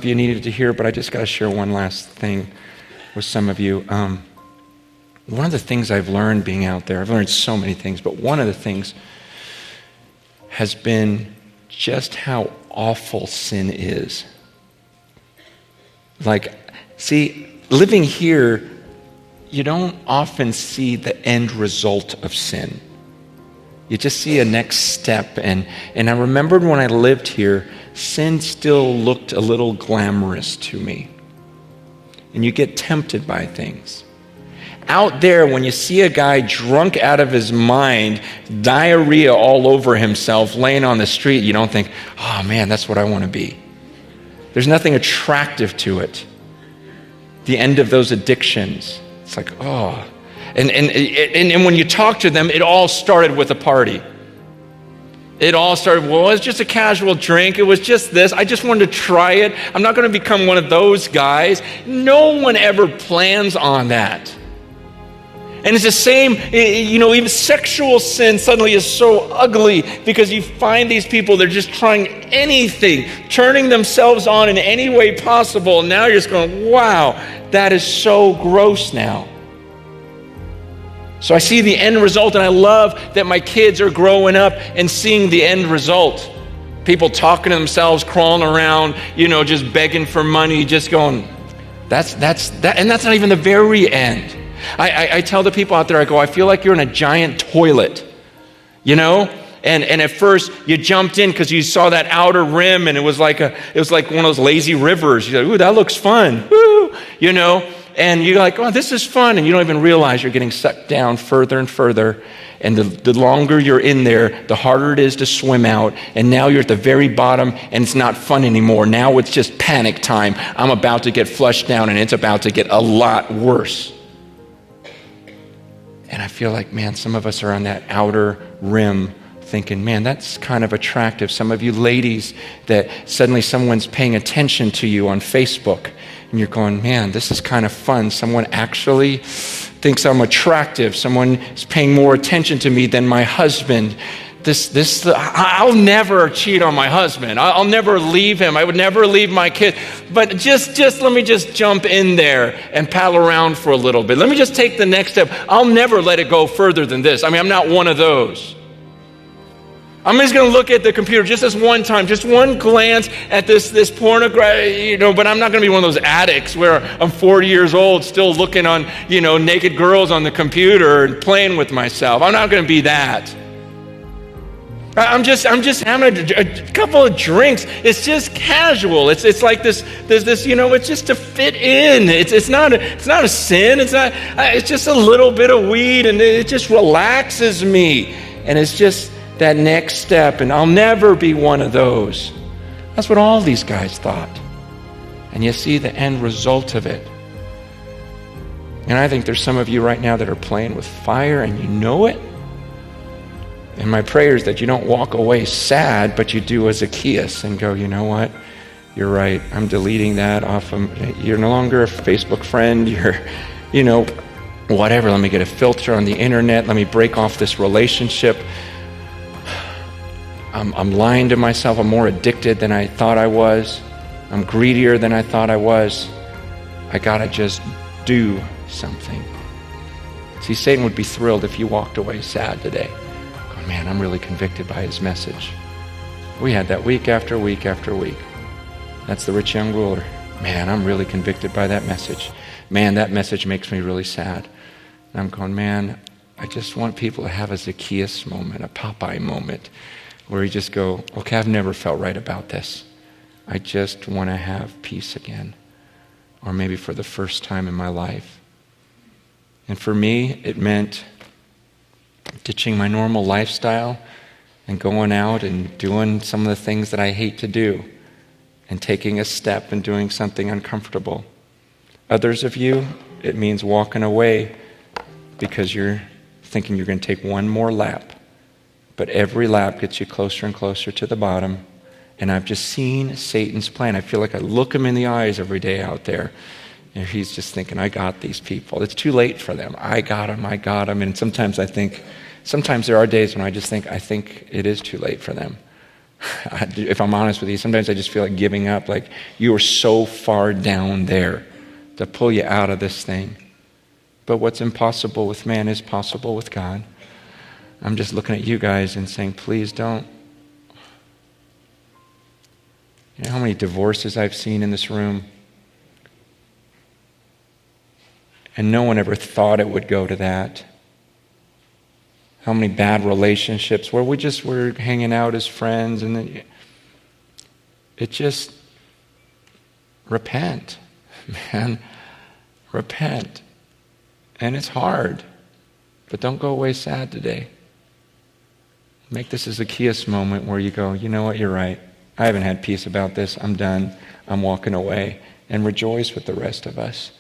you needed to hear, but I just got to share one last thing with some of you. One of the things I've learned being out there, I've learned so many things, but one of the things has been just how awful sin is. Like, see, living here, you don't often see the end result of sin. You just see a next step. And I remembered when I lived here, sin still looked a little glamorous to me. And you get tempted by things. Out there, when you see a guy drunk out of his mind, diarrhea all over himself, laying on the street, you don't think, oh man, that's what I want to be. There's nothing attractive to it. The end of those addictions. It's like, oh. And when you talk to them, it all started with a party. It all started, well, it was just a casual drink. It was just this. I just wanted to try it. I'm not going to become one of those guys. No one ever plans on that. And it's the same, even sexual sin suddenly is so ugly because you find these people, they're just trying anything, turning themselves on in any way possible. And now you're just going, wow, that is so gross now. So I see the end result, and I love that my kids are growing up and seeing the end result. People talking to themselves, crawling around, just begging for money, just going, that's that, and that's not even the very end. I tell the people out there, I go, I feel like you're in a giant toilet, And at first you jumped in because you saw that outer rim, and it was like one of those lazy rivers. You're like, ooh, that looks fun, woo, And you're like, oh, this is fun, and you don't even realize you're getting sucked down further and further. And the longer you're in there, the harder it is to swim out. And now you're at the very bottom, and it's not fun anymore. Now it's just panic time. I'm about to get flushed down, and it's about to get a lot worse. And I feel like, man, some of us are on that outer rim thinking, man, that's kind of attractive. Some of you ladies that suddenly someone's paying attention to you on Facebook, and you're going, man, this is kind of fun. Someone actually thinks I'm attractive. Someone is paying more attention to me than my husband. I'll never cheat on my husband. I'll never leave him. I would never leave my kid. But just let me just jump in there and paddle around for a little bit. Let me just take the next step. I'll never let it go further than this. I'm not one of those. I'm just going to look at the computer just this one time, just one glance at this pornography, but I'm not going to be one of those addicts where I'm 40 years old still looking on, naked girls on the computer and playing with myself. I'm not going to be that. I'm just having a couple of drinks. It's just casual. It's like this, it's just to fit in. It's not a sin. It's just a little bit of weed, and it just relaxes me. And it's just that next step, and I'll never be one of those. That's what all these guys thought. And you see the end result of it. And I think there's some of you right now that are playing with fire, and you know it. And my prayer is that you don't walk away sad, but you do as Zacchaeus and go, you know what? You're right. I'm deleting that off of, you're no longer a Facebook friend. You're, whatever. Let me get a filter on the internet. Let me break off this relationship. I'm lying to myself. I'm more addicted than I thought I was. I'm greedier than I thought I was. I gotta just do something. See, Satan would be thrilled if you walked away sad today. Oh, man, I'm really convicted by his message. We had that week after week after week. That's the rich young ruler. Man, I'm really convicted by that message. Man, that message makes me really sad. And I'm going, man, I just want people to have a Zacchaeus moment, a Popeye moment, where you just go, okay, I've never felt right about this. I just want to have peace again. Or maybe for the first time in my life. And for me, it meant ditching my normal lifestyle and going out and doing some of the things that I hate to do and taking a step and doing something uncomfortable. Others of you, it means walking away because you're thinking you're going to take one more lap. But every lap gets you closer and closer to the bottom. And I've just seen Satan's plan. I feel like I look him in the eyes every day out there. And he's just thinking, I got these people. It's too late for them. I got them. And sometimes there are days when I just think, I think it is too late for them. If I'm honest with you, sometimes I just feel like giving up. Like, you are so far down there to pull you out of this thing. But what's impossible with man is possible with God. I'm just looking at you guys and saying, please don't. You know how many divorces I've seen in this room? And no one ever thought it would go to that. How many bad relationships where we just were hanging out as friends, and then it just, repent, man, repent. And it's hard, but don't go away sad today. Make this a Zacchaeus moment where you go, you know what, you're right. I haven't had peace about this. I'm done. I'm walking away. And rejoice with the rest of us.